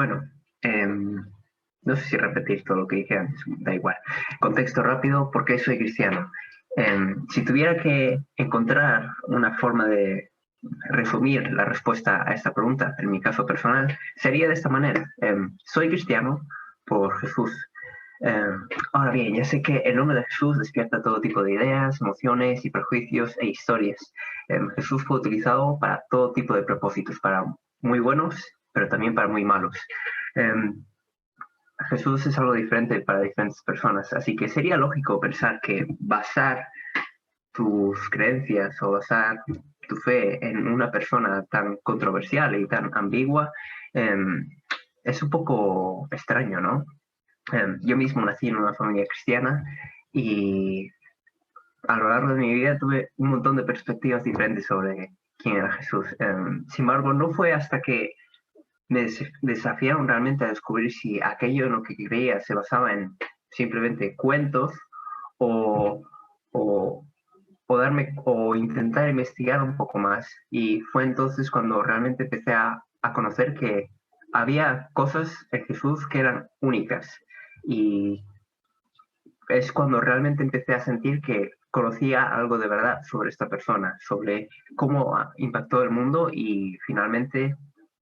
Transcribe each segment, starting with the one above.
Bueno, no sé si repetir todo lo que dije antes, da igual. Contexto rápido, ¿por qué soy cristiano? Si tuviera que encontrar una forma de resumir la respuesta a esta pregunta, en mi caso personal, sería de esta manera. Soy cristiano por Jesús. Ahora bien, ya sé que el nombre de Jesús despierta todo tipo de ideas, emociones y prejuicios e historias. Jesús fue utilizado para todo tipo de propósitos, para muy buenos, pero también para muy malos. Um, Jesús es algo diferente para diferentes personas, así que sería lógico pensar que basar tus creencias o basar tu fe en una persona tan controversial y tan ambigua es un poco extraño, ¿no? Yo mismo nací en una familia cristiana y a lo largo de mi vida tuve un montón de perspectivas diferentes sobre quién era Jesús. Sin embargo, no fue hasta que me desafiaron realmente a descubrir si aquello en lo que creía se basaba en simplemente cuentos o, o, o intentar investigar un poco más. Y fue entonces cuando realmente empecé a conocer que había cosas en Jesús que eran únicas. Y es cuando realmente empecé a sentir que conocía algo de verdad sobre esta persona, sobre cómo impactó el mundo y finalmente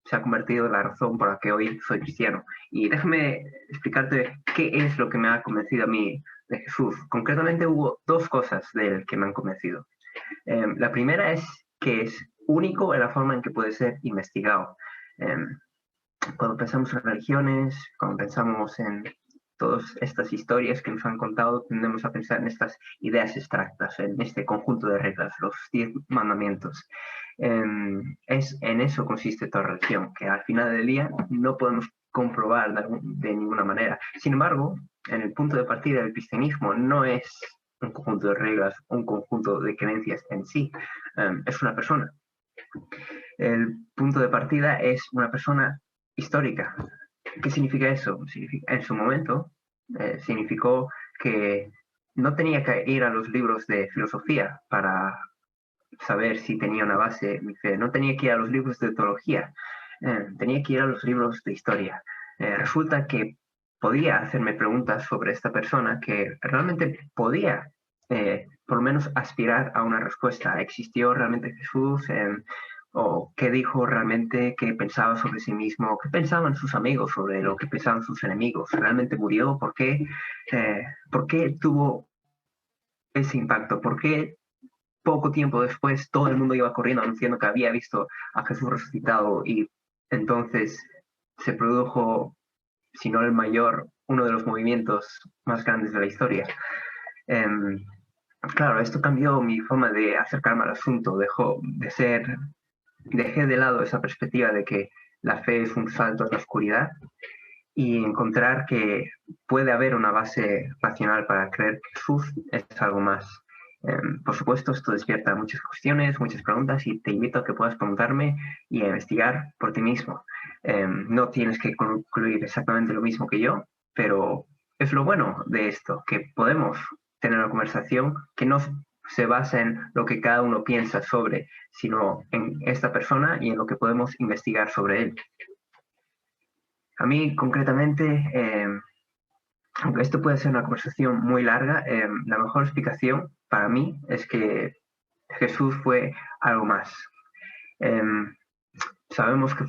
se ha convertido en la razón por la que hoy soy cristiano. Y déjame explicarte qué es lo que me ha convencido a mí de Jesús. Concretamente hubo dos cosas de él que me han convencido. La primera es que es único en la forma en que puede ser investigado. Cuando pensamos en religiones, cuando pensamos en todas estas historias que nos han contado, tendemos a pensar en estas ideas abstractas, en este conjunto de reglas, los 10 mandamientos. En eso consiste toda religión, que al final del día no podemos comprobar de ninguna manera. Sin embargo, en el punto de partida del cristianismo no es un conjunto de reglas, un conjunto de creencias en sí, es una persona. El punto de partida es una persona histórica. ¿Qué significa eso? En su momento significó que no tenía que ir a los libros de filosofía para saber si tenía una base mi fe, no tenía que ir a los libros de teología, tenía que ir a los libros de historia. Resulta que podía hacerme preguntas sobre esta persona que realmente podía por lo menos aspirar a una respuesta. ¿Existió realmente Jesús? ¿O qué dijo realmente? ¿Qué pensaba sobre sí mismo? ¿Qué pensaban sus amigos sobre lo que pensaban sus enemigos? ¿Realmente murió? ¿Por qué tuvo ese impacto? ¿Por qué poco tiempo después todo el mundo iba corriendo anunciando que había visto a Jesús resucitado y entonces se produjo, si no el mayor, uno de los movimientos más grandes de la historia? Claro, esto cambió mi forma de acercarme al asunto, dejé de lado esa perspectiva de que la fe es un salto a la oscuridad y encontrar que puede haber una base racional para creer que Jesús es algo más. Por supuesto, esto despierta muchas cuestiones, muchas preguntas y te invito a que puedas preguntarme y a investigar por ti mismo. No tienes que concluir exactamente lo mismo que yo, pero es lo bueno de esto, que podemos tener una conversación que no se basa en lo que cada uno piensa sobre, sino en esta persona y en lo que podemos investigar sobre él. A mí, concretamente, aunque esto puede ser una conversación muy larga, la mejor explicación para mí es que Jesús fue algo más. Eh, sabemos que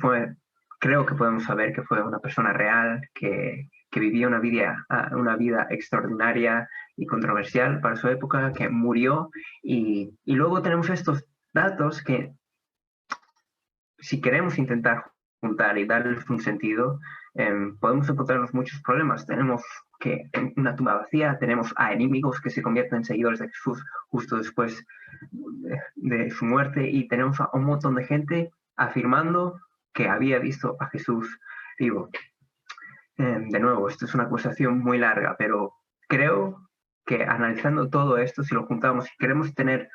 creo que podemos saber que fue una persona real, que vivía una vida extraordinaria y controversial para su época, que murió y luego tenemos estos datos que si queremos intentar juntar y darles un sentido, podemos encontrarnos muchos problemas. Tenemos que en una tumba vacía, tenemos a enemigos que se convierten en seguidores de Jesús justo después de su muerte y tenemos a un montón de gente afirmando que había visto a Jesús vivo. De nuevo, esto es una acusación muy larga, pero creo que analizando todo esto, si lo juntamos y queremos tener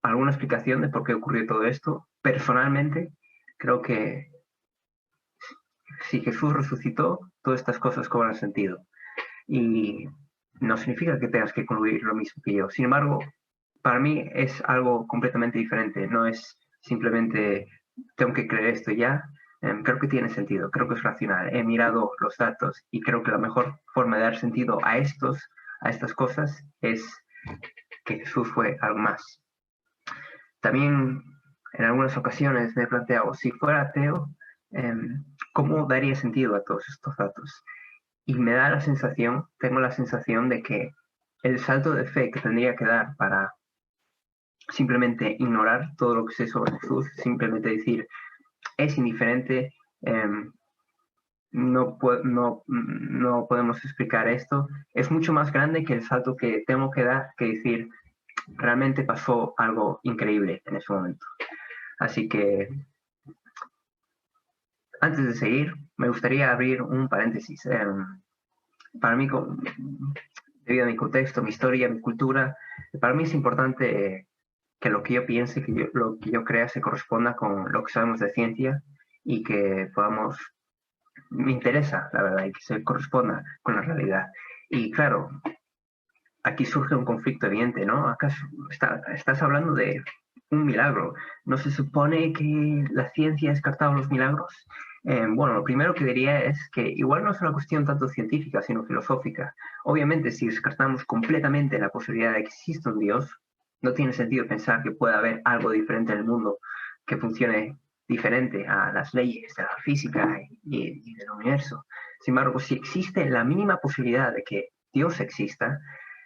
alguna explicación de por qué ocurrió todo esto, personalmente creo que si Jesús resucitó, todas estas cosas cobran sentido. Y no significa que tengas que concluir lo mismo que yo. Sin embargo, para mí es algo completamente diferente. No es simplemente tengo que creer esto ya, Creo que tiene sentido, creo que es racional. He mirado los datos y creo que la mejor forma de dar sentido a estas cosas es que Jesús fue algo más. También en algunas ocasiones me he planteado, si fuera ateo, ¿cómo daría sentido a todos estos datos? Y me da la sensación, tengo la sensación de que el salto de fe que tendría que dar para simplemente ignorar todo lo que sé sobre Jesús, simplemente decir, es indiferente, no podemos explicar esto, es mucho más grande que el salto que tengo que dar, que decir, realmente pasó algo increíble en ese momento. Así que, antes de seguir, me gustaría abrir un paréntesis. Para mí, debido a mi contexto, mi historia, mi cultura, para mí es importante que lo que yo piense, lo que yo crea se corresponda con lo que sabemos de ciencia y que podamos, me interesa, la verdad, y que se corresponda con la realidad. Y claro, aquí surge un conflicto evidente, ¿no? ¿Acaso estás hablando de un milagro? ¿No se supone que la ciencia ha descartado los milagros? Bueno, lo primero que diría es que igual no es una cuestión tanto científica, sino filosófica. Obviamente, si descartamos completamente la posibilidad de que exista un Dios, no tiene sentido pensar que pueda haber algo diferente en el mundo que funcione diferente a las leyes de la física y del universo. Sin embargo, si existe la mínima posibilidad de que Dios exista,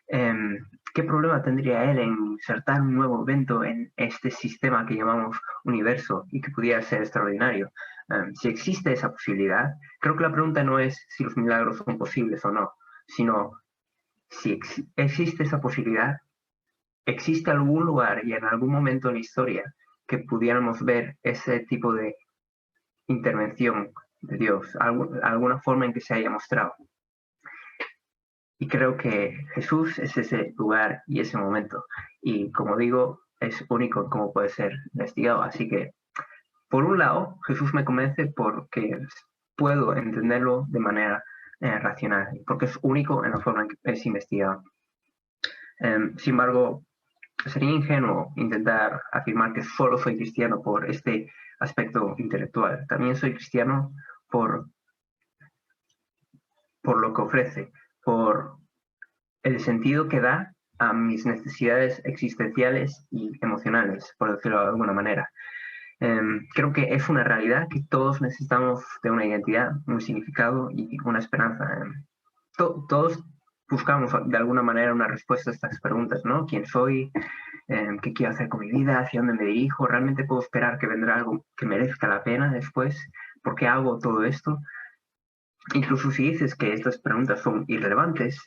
¿qué problema tendría él en insertar un nuevo evento en este sistema que llamamos universo y que pudiera ser extraordinario? Si existe esa posibilidad, creo que la pregunta no es si los milagros son posibles o no, sino si existe esa posibilidad, ¿existe algún lugar y en algún momento en la historia que pudiéramos ver ese tipo de intervención de Dios, alguna forma en que se haya mostrado? Y creo que Jesús es ese lugar y ese momento. Y como digo, es único como puede ser investigado. Así que, por un lado, Jesús me convence porque puedo entenderlo de manera racional, porque es único en la forma en que es investigado. Sin embargo, sería ingenuo intentar afirmar que solo soy cristiano por este aspecto intelectual. También soy cristiano por lo que ofrece, por el sentido que da a mis necesidades existenciales y emocionales, por decirlo de alguna manera. Creo que es una realidad que todos necesitamos de una identidad, un significado y una esperanza. Todos buscamos de alguna manera una respuesta a estas preguntas, ¿no? ¿Quién soy? ¿Qué quiero hacer con mi vida? ¿Hacia dónde me dirijo? ¿Realmente puedo esperar que vendrá algo que merezca la pena después? ¿Por qué hago todo esto? Incluso si dices que estas preguntas son irrelevantes,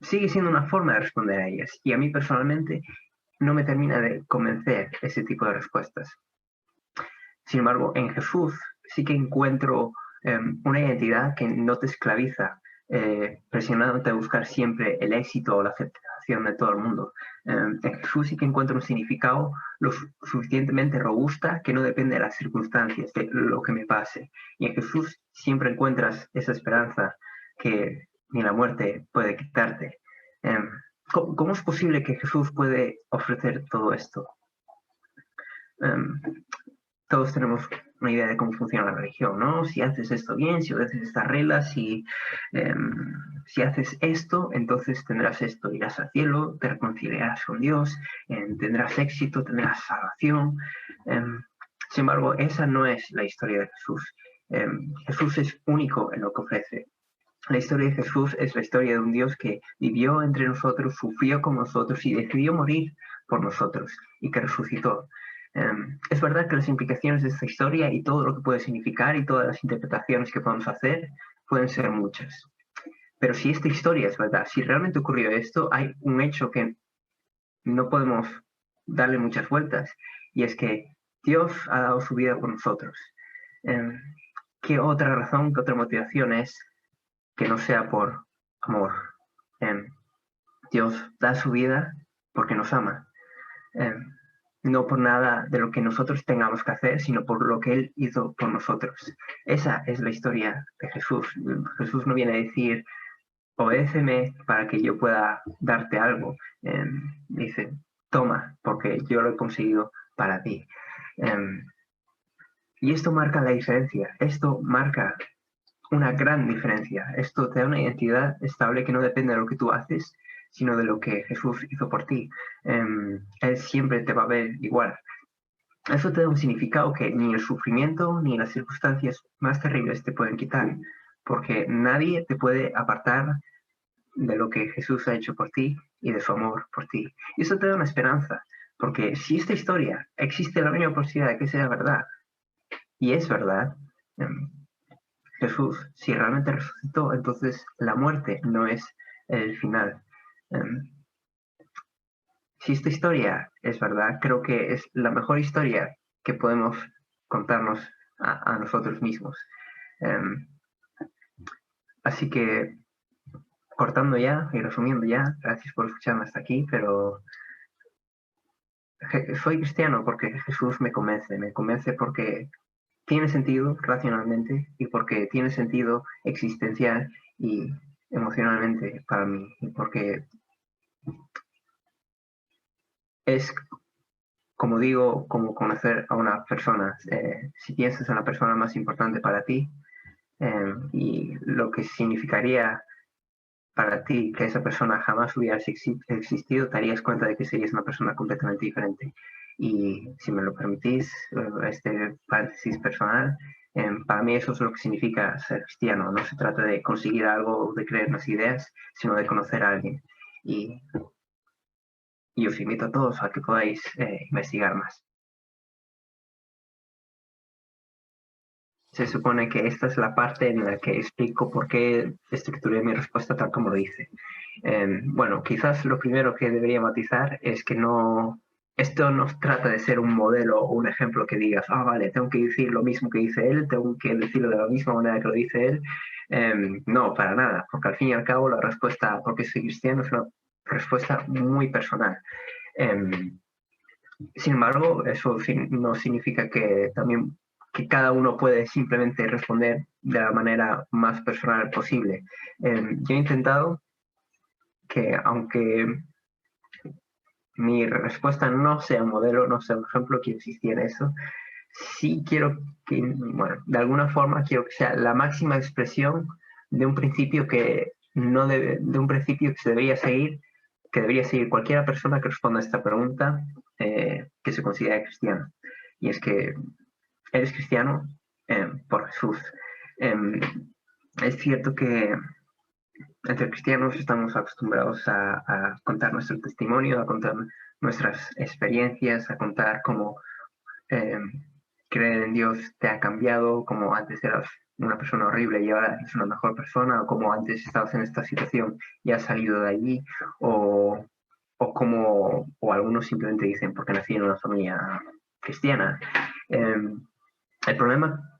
sigue siendo una forma de responder a ellas. Y a mí personalmente no me termina de convencer ese tipo de respuestas. Sin embargo, en Jesús sí que encuentro una identidad que no te esclaviza, presionándote a buscar siempre el éxito o la aceptación de todo el mundo. En Jesús sí que encuentro un significado lo suficientemente robusta que no depende de las circunstancias, de lo que me pase. Y en Jesús siempre encuentras esa esperanza que ni la muerte puede quitarte. ¿Cómo es posible que Jesús puede ofrecer todo esto? Todos tenemos una idea de cómo funciona la religión, ¿no? Si haces esto bien, si obedeces estas reglas, si haces esto, entonces tendrás esto, irás al cielo, te reconciliarás con Dios, tendrás éxito, tendrás salvación. Sin embargo, esa no es la historia de Jesús. Jesús es único en lo que ofrece. La historia de Jesús es la historia de un Dios que vivió entre nosotros, sufrió con nosotros y decidió morir por nosotros y que resucitó. Es verdad que las implicaciones de esta historia y todo lo que puede significar y todas las interpretaciones que podemos hacer pueden ser muchas. Pero si esta historia es verdad, si realmente ocurrió esto, hay un hecho que no podemos darle muchas vueltas y es que Dios ha dado su vida por nosotros. ¿Qué otra razón, qué otra motivación es que no sea por amor? Dios da su vida porque nos ama. No por nada de lo que nosotros tengamos que hacer, sino por lo que Él hizo por nosotros. Esa es la historia de Jesús. Jesús no viene a decir, obedéceme para que yo pueda darte algo. Dice, toma, porque yo lo he conseguido para ti. Y esto marca la diferencia, esto marca una gran diferencia. Esto te da una identidad estable que no depende de lo que tú haces, sino de lo que Jesús hizo por ti. Él siempre te va a ver igual. Eso te da un significado que ni el sufrimiento ni las circunstancias más terribles te pueden quitar, porque nadie te puede apartar de lo que Jesús ha hecho por ti y de su amor por ti. Y eso te da una esperanza, porque si esta historia existe la mínima posibilidad de que sea verdad, y es verdad, Jesús, si realmente resucitó, entonces la muerte no es el final. Si esta historia es verdad, creo que es la mejor historia que podemos contarnos a nosotros mismos. Así que, cortando ya y resumiendo ya, gracias por escucharme hasta aquí, pero soy cristiano porque Jesús me convence porque tiene sentido racionalmente y porque tiene sentido existencial y emocionalmente para mí, y porque es, como digo, como conocer a una persona. Si piensas en la persona más importante para ti y lo que significaría para ti que esa persona jamás hubiera existido, te darías cuenta de que serías una persona completamente diferente. Y si me lo permitís, este paréntesis personal, para mí eso es lo que significa ser cristiano. No se trata de conseguir algo, de creer unas ideas, sino de conocer a alguien. Y, y os invito a todos a que podáis investigar más. Se supone que esta es la parte en la que explico por qué estructuré mi respuesta tal como lo hice. Bueno, quizás lo primero que debería matizar es que esto no trata de ser un modelo o un ejemplo que digas, vale, tengo que decir lo mismo que dice él, tengo que decirlo de la misma manera que lo dice él. No, para nada, porque al fin y al cabo la respuesta a por qué soy cristiano es una respuesta muy personal. Sin embargo, eso no significa que también que cada uno puede simplemente responder de la manera más personal posible. Yo he intentado que, aunque mi respuesta no sea un modelo, no sea un ejemplo, que existiera eso, sí quiero que, bueno, de alguna forma quiero que sea la máxima expresión de un principio que no debe, de un principio que se debería seguir, que debería seguir cualquier persona que responda a esta pregunta que se considera cristiana. Y es que eres cristiano por Jesús. Es cierto que entre cristianos estamos acostumbrados a contar nuestro testimonio, a contar nuestras experiencias, a contar cómo eh, creer en Dios te ha cambiado, como antes eras una persona horrible y ahora eres una mejor persona, o como antes estabas en esta situación y has salido de allí, o algunos simplemente dicen porque nací en una familia cristiana. El problema,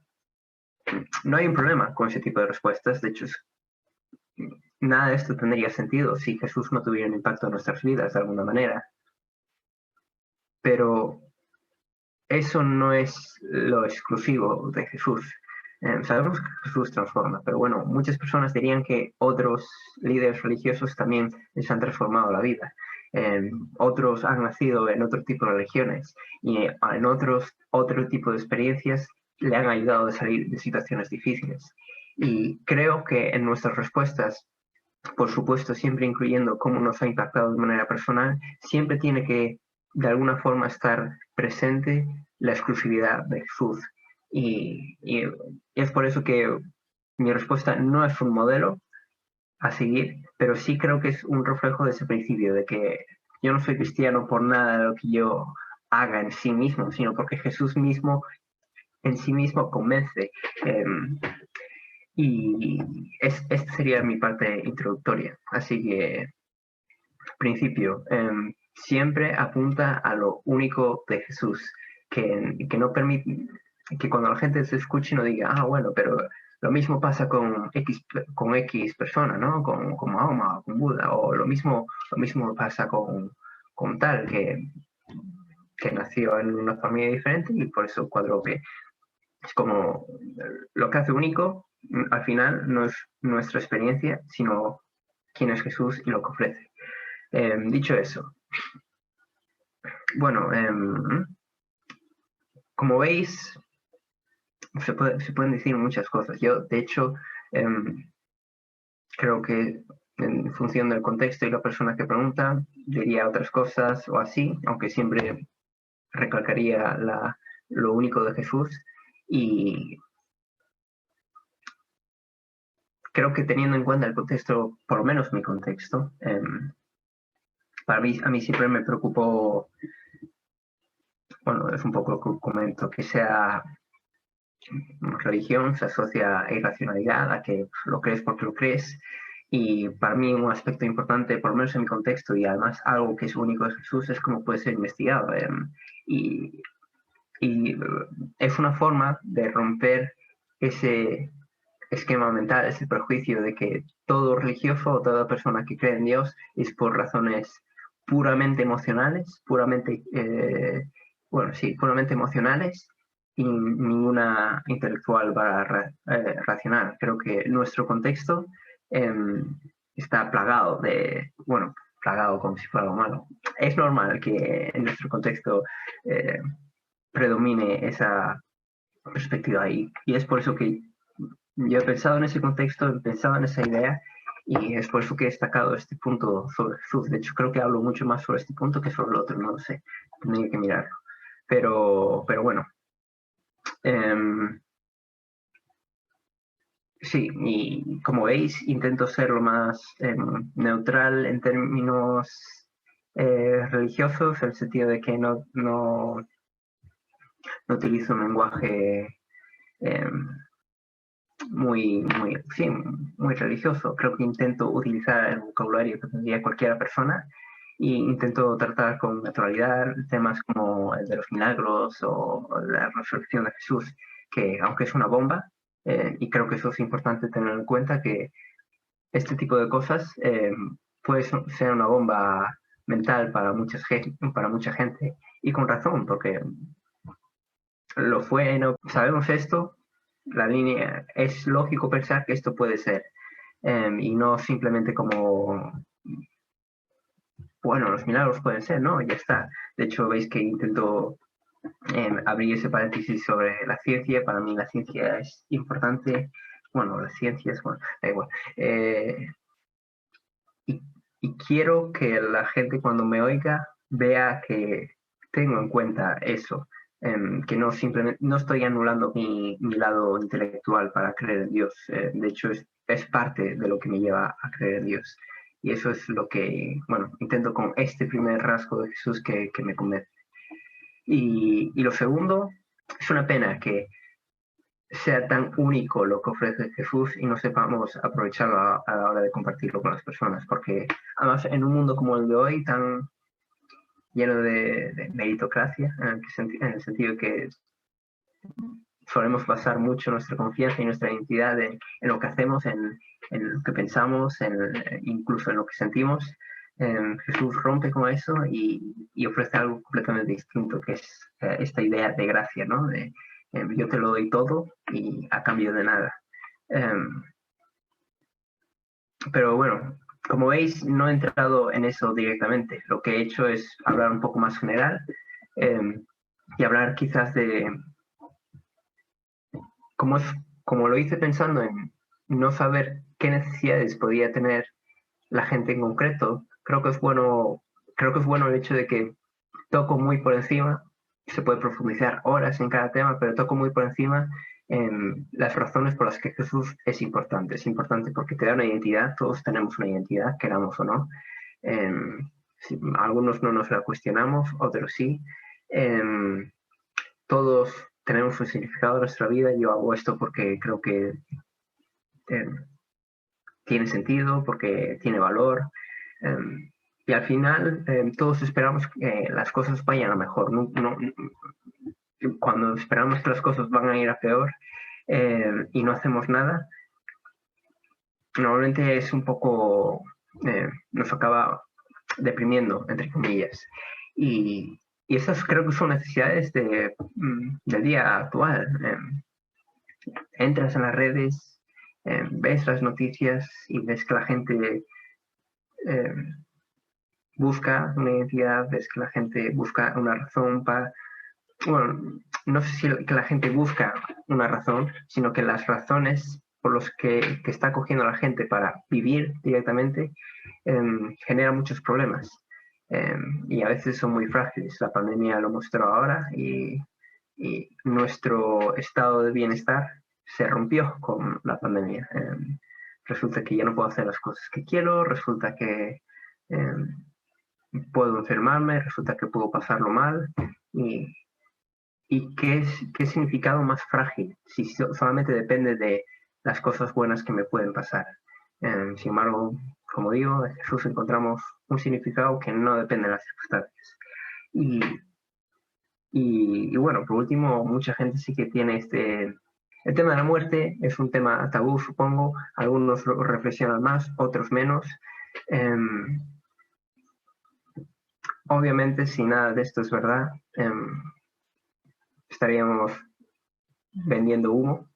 no hay un problema con ese tipo de respuestas, de hecho nada de esto tendría sentido si Jesús no tuviera un impacto en nuestras vidas de alguna manera, pero eso no es lo exclusivo de Jesús. Sabemos que Jesús transforma, pero bueno, muchas personas dirían que otros líderes religiosos también les han transformado la vida. Otros han nacido en otro tipo de religiones y en otro tipo de experiencias le han ayudado a salir de situaciones difíciles. Y creo que en nuestras respuestas, por supuesto, siempre incluyendo cómo nos ha impactado de manera personal, siempre tiene que de alguna forma estar presente la exclusividad de Jesús. Y es por eso que mi respuesta no es un modelo a seguir, pero sí creo que es un reflejo de ese principio, de que yo no soy cristiano por nada de lo que yo haga en sí mismo, sino porque Jesús mismo en sí mismo convence. Eh, y esta sería mi parte introductoria. Así que, principio, siempre apunta a lo único de Jesús, que no permite, que cuando la gente se escuche no diga, bueno, pero lo mismo pasa con X persona, ¿no? Con Mahoma o con Buda, o lo mismo pasa con tal, que nació en una familia diferente y por eso cuadró que es como lo que hace único, al final, no es nuestra experiencia, sino quién es Jesús y lo que ofrece. Dicho eso, bueno, como veis, se pueden decir muchas cosas. Yo, de hecho, creo que en función del contexto y la persona que pregunta, diría otras cosas o así, aunque siempre recalcaría lo único de Jesús. Y creo que teniendo en cuenta el contexto, por lo menos mi contexto, a mí siempre me preocupó, bueno, es un poco lo que comento, que sea religión se asocia a irracionalidad, a que lo crees porque lo crees. Y para mí un aspecto importante, por lo menos en mi contexto, y además algo que es único de Jesús, es cómo puede ser investigado. Y, y es una forma de romper ese esquema mental, ese prejuicio de que todo religioso o toda persona que cree en Dios es por razones puramente emocionales, puramente emocionales y ninguna intelectual para racional. Creo que nuestro contexto eh, está plagado plagado como si fuera algo malo. Es normal que en nuestro contexto eh, predomine esa perspectiva y es por eso que yo he pensado en ese contexto, he pensado en esa idea y es por eso que he destacado este punto sobre Jesús. De hecho, creo que hablo mucho más sobre este punto que sobre el otro, no lo sé, tendría que mirarlo. Pero bueno, sí, y como veis, intento ser lo más neutral en términos religiosos, en el sentido de que no utilizo un lenguaje eh, sí, muy religioso. Creo que intento utilizar el vocabulario que tendría cualquier persona e intento tratar con naturalidad temas como el de los milagros o la resurrección de Jesús, que aunque es una bomba, y creo que eso es importante tener en cuenta, que este tipo de cosas puede ser una bomba mental para mucha gente, y con razón, porque lo fue, no sabemos esto, la línea, es lógico pensar que esto puede ser, y no simplemente como, bueno, los milagros pueden ser, ¿no? Ya está. De hecho, veis que intento abrir ese paréntesis sobre la ciencia. Para mí la ciencia es importante. Bueno, las ciencias, bueno, da igual. Y, y quiero que la gente cuando me oiga vea que tengo en cuenta eso, que no simplemente, no estoy anulando mi lado intelectual para creer en Dios. De hecho, es parte de lo que me lleva a creer en Dios. Y eso es lo que, bueno, intento con este primer rasgo de Jesús que me convence. Y lo segundo, es una pena que sea tan único lo que ofrece Jesús y no sepamos aprovecharlo a la hora de compartirlo con las personas, porque además en un mundo como el de hoy, tan lleno de meritocracia, en el sentido que solemos basar mucho nuestra confianza y nuestra identidad en lo que hacemos, en lo que pensamos, incluso en lo que sentimos. Jesús rompe con eso y ofrece algo completamente distinto, que es esta idea de gracia, ¿no? Yo te lo doy todo y a cambio de nada. Pero bueno, como veis, no he entrado en eso directamente. Lo que he hecho es hablar un poco más general y hablar quizás de como, como lo hice pensando en no saber qué necesidades podía tener la gente en concreto. Creo que es bueno el hecho de que toco muy por encima, se puede profundizar horas en cada tema, pero toco muy por encima en las razones por las que Jesús es importante. Es importante porque te da una identidad, todos tenemos una identidad, queramos o no. Eh, Algunos no nos la cuestionamos, otros sí. Eh, Todos tenemos un significado en nuestra vida. Yo hago esto porque creo que eh, tiene sentido, porque tiene valor. Y al final todos esperamos que las cosas vayan a mejor. Cuando esperamos que las cosas van a ir a peor y no hacemos nada, normalmente es un poco, nos acaba deprimiendo, entre comillas. Y esas creo que son necesidades del día actual. Entras en las redes, ves las noticias y ves que la gente eh, busca una identidad, ves que la gente busca una razón para, bueno, no sé si que la gente busca una razón, sino que las razones por las que está cogiendo la gente para vivir directamente genera muchos problemas. Y a veces son muy frágiles. La pandemia lo mostró ahora y nuestro estado de bienestar se rompió con la pandemia. Resulta que ya no puedo hacer las cosas que quiero, resulta que puedo enfermarme, resulta que puedo pasarlo mal. ¿Y qué significado más frágil si solamente depende de las cosas buenas que me pueden pasar? Sin embargo, como digo, en Jesús encontramos un significado que no depende de las circunstancias. Y bueno, por último, mucha gente sí que tiene el tema de la muerte es un tema tabú, supongo. Algunos lo reflexionan más, otros menos. Obviamente, si nada de esto es verdad, estaríamos vendiendo humo.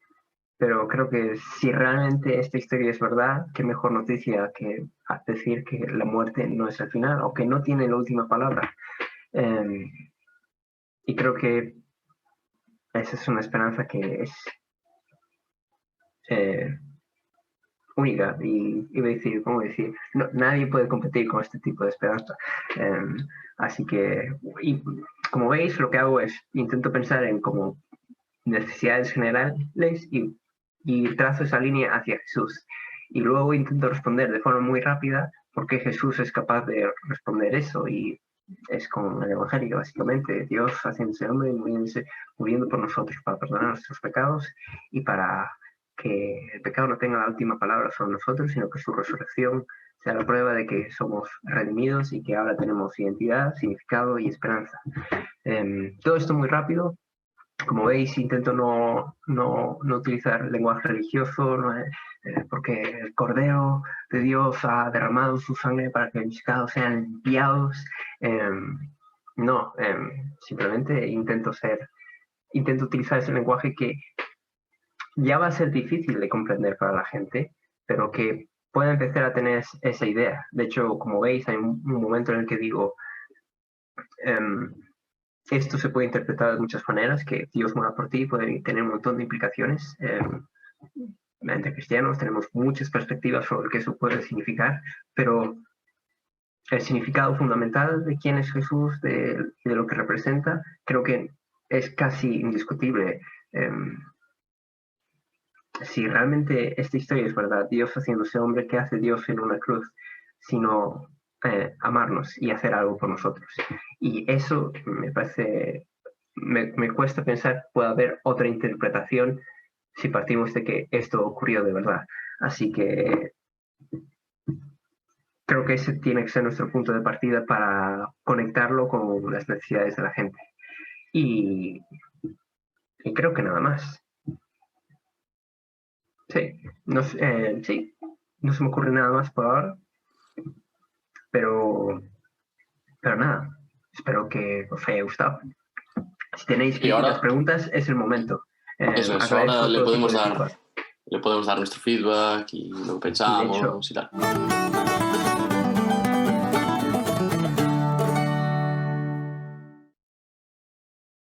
Pero creo que si realmente esta historia es verdad, qué mejor noticia que decir que la muerte no es el final o que no tiene la última palabra. Y creo que esa es una esperanza que es única y iba a decir, ¿cómo decir? No, nadie puede competir con este tipo de esperanza. Así que, y como veis, lo que hago es intento pensar en como necesidades generales y trazo esa línea hacia Jesús. Y luego intento responder de forma muy rápida porque Jesús es capaz de responder eso y es con el Evangelio, básicamente, Dios haciéndose hombre y muriendo por nosotros para perdonar nuestros pecados y para que el pecado no tenga la última palabra sobre nosotros, sino que su resurrección sea la prueba de que somos redimidos y que ahora tenemos identidad, significado y esperanza. Todo esto muy rápido. Como veis, intento no utilizar lenguaje religioso, porque el Cordero de Dios ha derramado su sangre para que mis pecados sean limpiados. No, simplemente intento utilizar ese lenguaje que ya va a ser difícil de comprender para la gente, pero que puede empezar a tener esa idea. De hecho, como veis, hay un momento en el que digo... esto se puede interpretar de muchas maneras, que Dios muera por ti puede tener un montón de implicaciones. Entre cristianos tenemos muchas perspectivas sobre qué eso puede significar, pero el significado fundamental de quién es Jesús, de lo que representa, creo que es casi indiscutible. Si realmente esta historia es verdad, Dios haciéndose hombre, ¿qué hace Dios en una cruz? Sino amarnos y hacer algo por nosotros. Y eso me parece, me cuesta pensar que pueda haber otra interpretación si partimos de que esto ocurrió de verdad. Así que creo que ese tiene que ser nuestro punto de partida para conectarlo con las necesidades de la gente. Y creo que nada más. Sí, sí, no se me ocurre nada más por ahora, pero nada, espero que os haya gustado. Si tenéis críticas, preguntas, es el momento. Eso es, ahora le podemos dar nuestro feedback y lo que pensamos y tal.